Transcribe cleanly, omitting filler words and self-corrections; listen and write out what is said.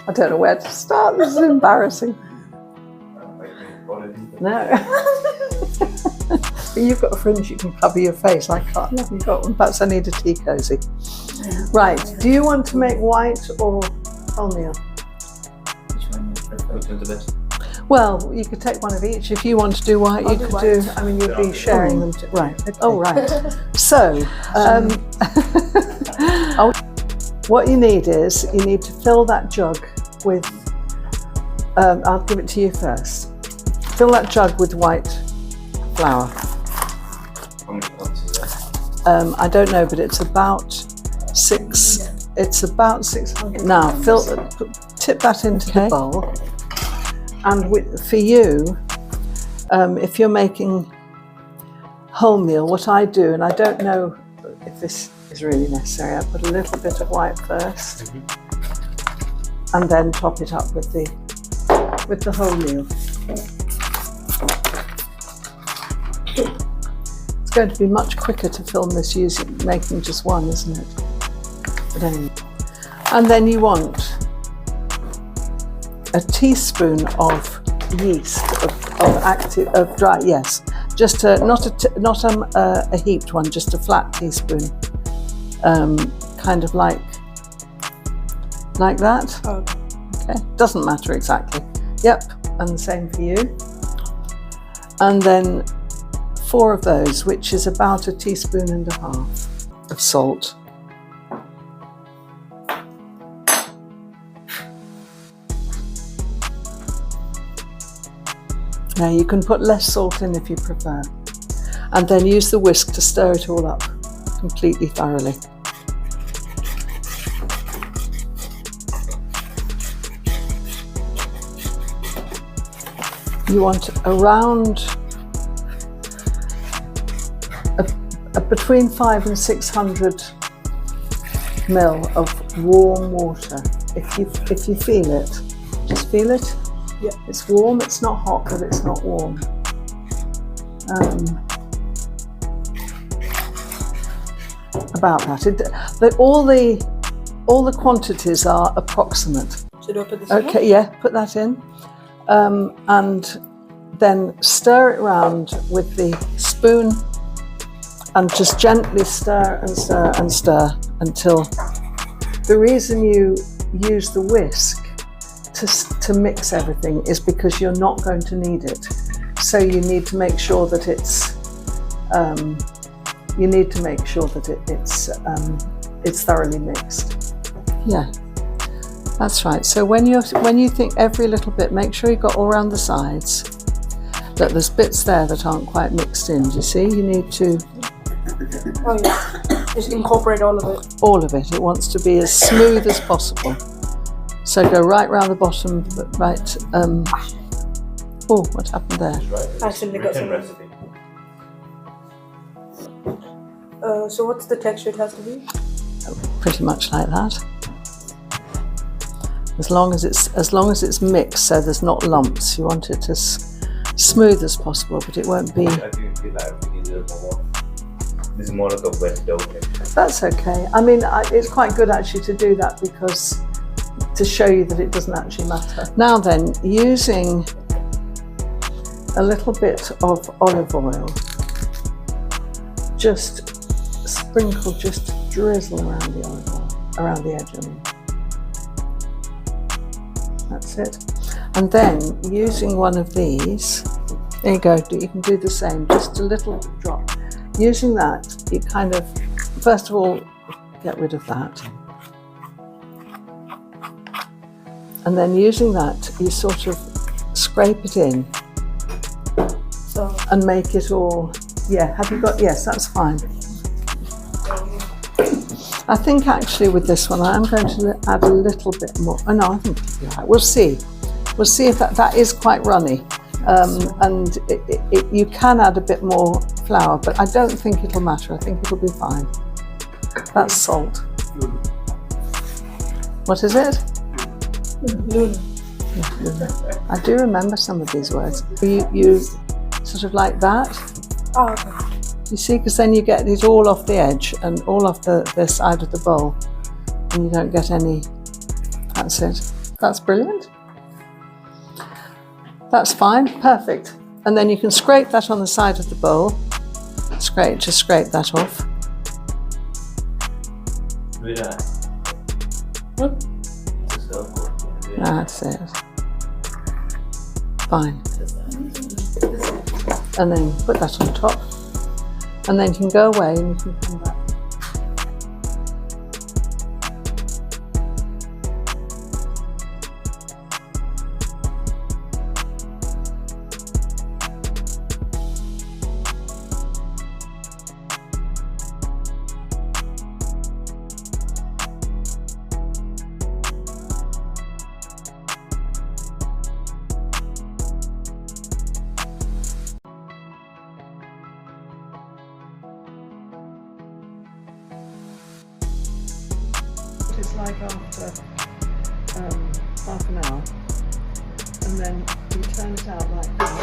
I don't know where to start. This is embarrassing. No. But you've got a fringe you can cover your face. I can't. I haven't got one. Perhaps I need a tea cosy. Right. Do you want to make white or wholemeal? Which one you prefer? Which one's the best? Well, you could take one of each. If you want to do white, you could do. I mean, you'd be sharing them. Right. Okay. Oh, right. So, what you need is you need to fill that jug with. I'll give it to you first. Fill that jug with white flour. How many ounces is that? I don't know, but it's about 6. Yeah. It's about 600. Now, tip that into the bowl. And for you, if you're making wholemeal, what I do, and I don't know if this is really necessary, I put a little bit of white first, and then top it up with the wholemeal. It's going to be much quicker to film this making just one, isn't it? But anyway. And then you want a teaspoon of yeast, of dry, yes. Just not a heaped one, just a flat teaspoon. Kind of like that. Oh. Okay, doesn't matter exactly. Yep, and the same for you. And then 4 of those, which is about 1.5 teaspoons of salt. Now you can put less salt in if you prefer, and then use the whisk to stir it all up completely thoroughly. You want around between 500 and 600 ml of warm water. If you feel it, just feel it. Yeah. It's warm. It's not hot, but it's not warm. About that. All the quantities are approximate. Should I put this in? Okay, yeah, put that in. And then stir it around with the spoon and just gently stir and stir and stir until the reason you use the whisk to mix everything is because you're not going to need it. So you need to make sure that it's thoroughly mixed. Yeah. That's right. So when you think every little bit, make sure you've got all around the sides. That there's bits there that aren't quite mixed in. Do you see? You need to. Oh yeah. Just incorporate all of it. All of it. It wants to be as smooth as possible. So go right round the bottom, but right. Oh, what happened there? Accidentally got some. Recipe. So what's the texture it has to be? Pretty much like that. As long as it's mixed, so there's not lumps. You want it as smooth as possible, but it won't be. I think we need a little more. This is more like a wet dough texture. That's okay. I mean, it's quite good actually to do that because to show you that it doesn't actually matter. Now then, using a little bit of olive oil, just sprinkle, just drizzle around the olive oil, around the edge, I mean. That's it. And then using one of these, there you go, you can do the same, just a little drop. Using that, you kind of, first of all, get rid of that. And then using that, you sort of scrape it in So and make it all, yeah, have you got, yes, that's fine. I think actually with this one, I'm going to add a little bit more. Oh no, I think it'll be all right. We'll see. We'll see if that is quite runny. And you can add a bit more flour, but I don't think it'll matter. I think it'll be fine. That's salt. What is it? Luna. I do remember some of these words. You sort of like that. Oh, okay. You see, because then you get it all off the edge and all off the side of the bowl, and you don't get any. That's it. That's brilliant. That's fine, perfect. And then you can scrape that on the side of the bowl. Just scrape that off. That's it. Fine. And then put that on top. And then you can go away and you can come back. It's like after half an hour, and then you turn it out like that.